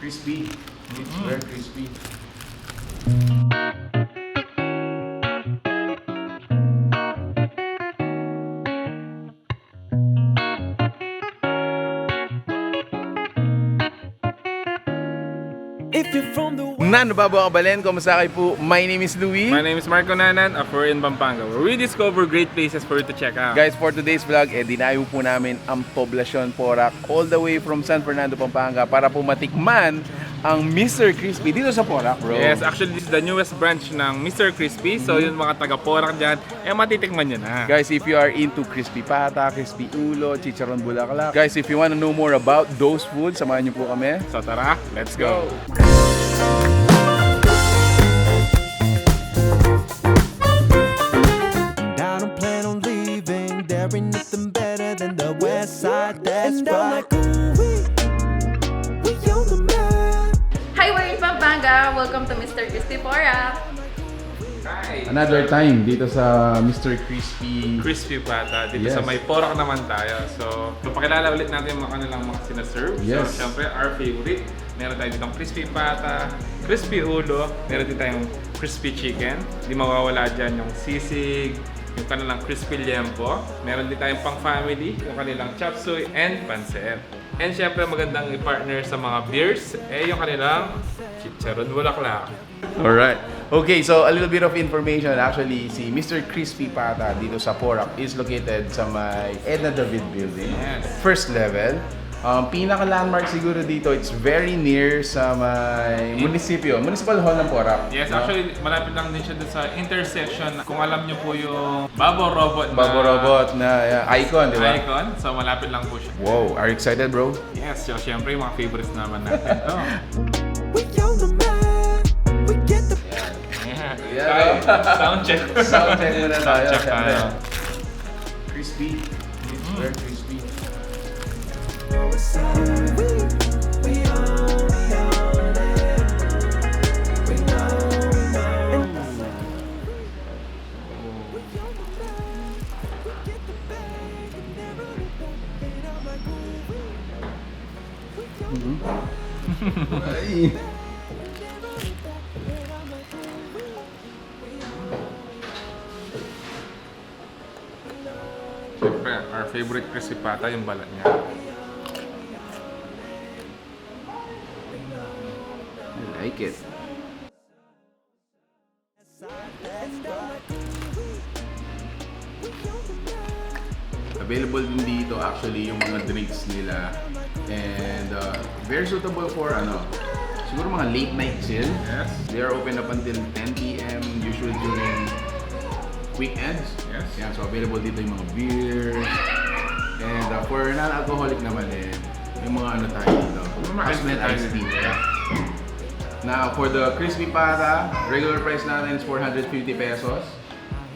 crispy. It's very crispy. Nan, babaw kabalen, kumusta kayo po? My name is Louie. My name is Marco Nanan of We're in Pampanga, where we discover great places for you to check out. Guys, for today's vlog, dinayo po namin ang Poblacion Porac all the way from San Fernando, Pampanga para po matikman ang Mr. Crispy dito sa Porac, bro. Yes, actually this is the newest branch ng Mr. Crispy. So yung mga taga Porac dyan, matitikman nyo na. Guys, if you are into crispy pata, crispy ulo, chicharon bulaklak. Guys, if you want to know more about those foods, samahan nyo po kami. So tara, let's go! Nothing better than the west side, that's right. Hi, we're in Pampanga. Welcome to Mr. Krispy Porac. Hi! Another time dito sa Mr. Crispy. Crispy pata. Dito Yes. sa may Porac naman tayo. So, pakilala ulit natin yung mga kanilang mga sinaserve. Yes. So, syempre, our favorite. Meron tayo ditong crispy pata, crispy ulo, meron din tayong crispy chicken. Hindi mawawala dyan yung sisig, yung kanilang crispy liempo. Meron din tayong pang family, yung kanilang chop suey and pancit. And syempre magandang i-partner sa mga beers, yung kanilang chicharon bulaklak. Alright. Okay, so a little bit of information. Actually, si Mr. Crispy Pata dito sa Porac is located sa may Edna David Building. Yes. First level. Pinaka-landmark siguro dito, it's very near sa may Municipal Hall ng Porac. Yes, No? actually malapit lang din siya dun sa intersection. Kung alam niyo po yung Babo Robot na icon, di ba? Icon. So malapit lang po siya. Wow, are you excited, bro? Yes, so syempre yung mga favorites naman natin to. Yeah. Sound check. Sound check muna tayo. Sound check tayo. Crispy. It's very crispy. Ay. Siyempre, our favorite crispy pata, yung balat niya. I like it. Available din dito actually yung mga drinks nila and very suitable for siguro mga late night chill. Yes. They are open up until 10 p.m. usually during weekends. Yes. Yan, so available dito yung mga beers and for non-alcoholic naman yung mga tayo dito. Hasmet iced tea. Now, for the crispy pata, regular price natin is 450 pesos.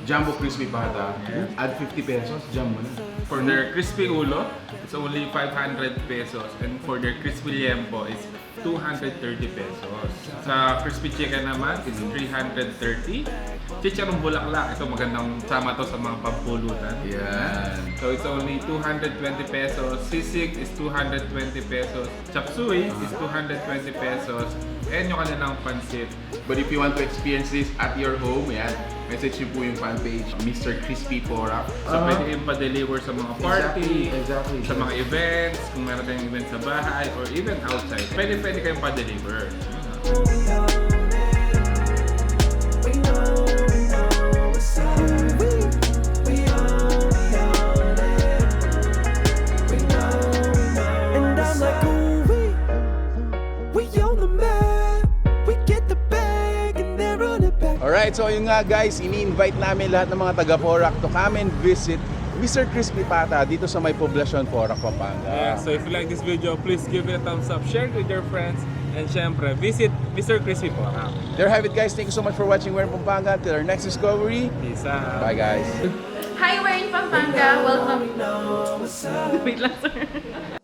Jumbo crispy pata, add 50 pesos, jumbo na. For their crispy ulo, it's only 500 pesos. And for their crispy liempo, it's 230 pesos. Sa crispy chicken naman, it's 330. Chicharon bulaklak, ito magandang sama to sa mga pampulutan. Yan. So it's only 220 pesos. Sisig is 220 pesos. Chop suey is 220 pesos. And yung kanilang pansit. But if you want to experience this at your home, yan, message niyo po yung fan page, Mr. Crispy Porac. So pwede kayong pa-deliver sa mga party, Exactly. sa mga events, kung meron tayong event sa bahay, or even outside. Pwede kayong pa-deliver. Alright, so yun nga guys, ini-invite namin lahat ng mga taga-Porac to come and visit Mr. Crispy Pata dito sa may Poblacion Porac, Pampanga. Yeah, so if you like this video, please give it a thumbs up, share it with your friends, and syempre, visit Mr. Crispy Porac. There have it guys, thank you so much for watching We're in Pampanga. Till our next discovery, Peace out. bye guys. Hi, we're in Pampanga. Welcome. Wait lang, sir.